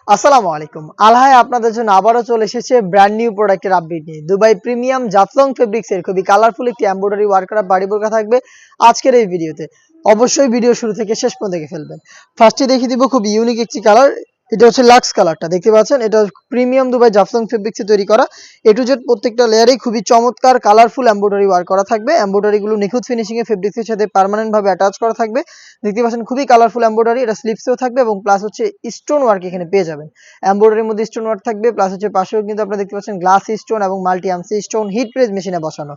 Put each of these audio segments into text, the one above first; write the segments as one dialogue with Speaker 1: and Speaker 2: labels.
Speaker 1: আসসালামু আলাইকুম। আলহায় আপনাদের জন্য আবারও চলে এসেছে ব্র্যান্ড নিউ প্রোডাক্টের আপডেট নিয়ে। দুবাই প্রিমিয়াম জাফলং ফেব্রিক্স এর খুবই কালারফুল একটি এমব্রয়ডারি ওয়ার্ক করা বাড়ি বোরকা থাকবে আজকের এই ভিডিওতে। অবশ্যই ভিডিও শুরু থেকে শেষ পর্যন্ত দেখে ফেলবেন। ফার্স্টে দেখিয়ে দিব খুব ইউনিক একটি কালার। এটা হচ্ছে লাক্স কালারটা, দেখতে পাচ্ছেন। এটা প্রিমিয়াম দুবাই জাফলং ফেব্রিক্সে তৈরি করা। এ টু জেড প্রত্যেকটা লেয়ারেই খুবই চমৎকার কালারফুল এমব্রয়ডারি ওয়ার্ক করা থাকবে। এমব্রয়ডারি গুলো নিখুঁত ফিনিশিং এ ফেব্রিক্সের সাথে পার্মানেন্ট ভাবে অ্যাটাচ করা থাকবে। দেখতে পাচ্ছেন খুবই কালারফুল এমব্রয়ডারি। এটা স্লিপসেও থাকবে এবং প্লাস হচ্ছে স্টোন ওয়ার্ক এখানে পেয়ে যাবেন। এমব্রয়ডারির মধ্যে স্টোন ওয়ার্ক থাকবে, প্লাস হচ্ছে পাশেও কিন্তু আপনারা দেখতে পাচ্ছেন গ্লাস স্টোন এবং মাল্টি আমসি স্টোন হিট প্রেস মেশিনে বসানো।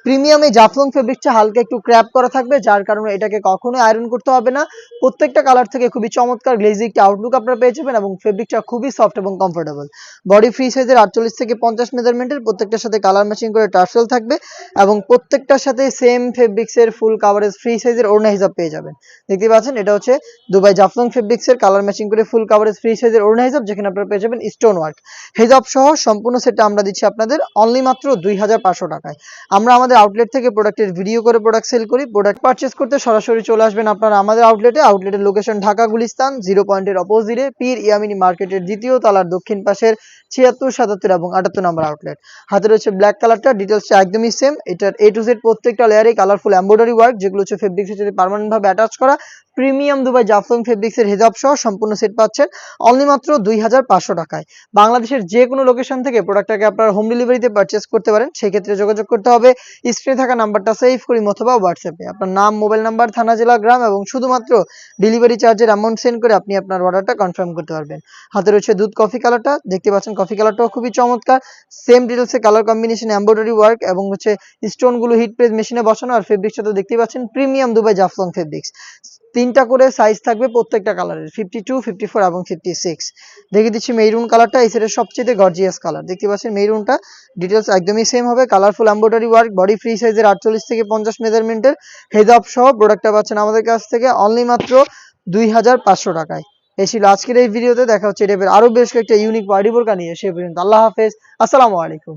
Speaker 1: প্রিমিয়াম এই জাফলং ফেব্রিকটা হালকা একটু ক্র্যাপ করা থাকবে, যার কারণে এটাকে কখনোই আয়রন করতে হবে না। প্রত্যেকটা কালার থেকে খুবই চমৎকার গ্লেজি একটা আউটলুক আপনারা পেয়ে যাবেন এবং ফেব্রিকটা খুবই সফট এবং কমফোর্টেবল। বডি ফ্রি সাইজের 48 থেকে 50 মেজারমেন্টের, প্রত্যেকটার সাথে কালার ম্যাচিং করে টার্সেল থাকবে এবং প্রত্যেকটার সাথে সেম ফেব্রিক্সের ফুল কাভারেজ ফ্রি সাইজের ওড়না হিসাব পেয়ে যাবেন। দেখতে পাচ্ছেন এটা হচ্ছে দুবাই জাফলং ফেব্রিক্সের কালার ম্যাচিং করে ফুল কাভারেজ ফ্রি সাইজের ওড়না হিসাব, যেখানে আপনারা পেয়ে যাবেন স্টোন ওয়ার্ক হিজাব সহ সম্পূর্ণ সেটটা আমরা দিচ্ছি আপনাদের অনলি মাত্র 2500 টাকায়। আমরা আমাদের আউটলেট থেকে প্রোডাক্টের ভিডিও করে প্রোডাক্ট সেল করি। প্রোডাক্ট পারচেজ করতে সরাসরি চলে আসবেন আপনারা আমাদের আউটলেটে। আউটলেটের লোকেশন ঢাকা গুলিস্তান 0 পয়েন্টের অপোজিটে পীর ইয়ামিনী মার্কেটের দ্বিতীয় তলার দক্ষিণ পাশের 76, 77 এবং 78 নম্বর আউটলেট। হাতে রয়েছে ব্ল্যাক কালারটা, ডিটেলসটা একদমই সেম। এটার এ টু জেড প্রত্যেকটা লেয়ারে কালারফুল এমব্রয়ডারি ওয়ার্ক, যেগুলো হচ্ছে ফেব্রিক্সের সাথে পার্মানেন্ট ভাবে অ্যাটাচ করা। প্রিমিয়াম দুবাই জাফলং ফেব্রিক্সের হিজাব সহ সম্পূর্ণ সেট পাচ্ছেন অনলি মাত্র 2500 টাকায়। বাংলাদেশের যে কোনো লোকেশন থেকে প্রোডাক্টটাকে আপনারা হোম ডেলিভারিতে পারচেজ করতে পারেন। সেক্ষেত্রে যোগাযোগ করতে হবে স্ক্রিনে থাকা নাম্বারটা সেভ করি অথবা হোয়াটসঅ্যাপে আপনার নাম, মোবাইল নাম্বার, থানা, জেলা, গ্রাম এবং শুধুমাত্র ডেলিভারি চার্জের অ্যামাউন্ট সেন্ড করে আপনি আপনার অর্ডারটা কনফার্ম করতে পারবেন। হাতে রয়েছে দুধ কফি কালারটা, দেখতে পাচ্ছেন কফি কালারটাও খুবই চমৎকার। সেম ডিটেলসে কালার কম্বিনেশন এমব্রয়ডারি ওয়ার্ক এবং হচ্ছে স্টোন গুলো হিট প্রেস মেশিনে বসানো। আর ফেব্রিক্সটা তো দেখতে পাচ্ছেন প্রিমিয়াম দুবাই জাফলং ফেব্রিক্স। তিনটা করে সাইজ থাকবে প্রত্যেকটা কালারের, 52, 54 এবং 56। দেখিয়ে দিচ্ছি মেরুন কালারটা, এই সেটের সবচেয়ে গর্জিয়াস কালার। দেখতে পাচ্ছেন মেরুনটা, ডিটেলস একদমই সেম হবে। Colourful embroidery work, body free সাইজের 48 থেকে 50 মেজারমেন্টের হেজাব সহ প্রোডাক্টটা পাচ্ছেন আমাদের কাছ থেকে অনলি মাত্র 2500 টাকায়। এই ছিল আজকের এই ভিডিওতে। দেখা হচ্ছে এটা আরো বেশ কয়েকটা ইউনিক পার্টি বোরকা নিয়ে। সে পর্যন্ত আল্লাহ হাফেজ, আসসালামু আলাইকুম।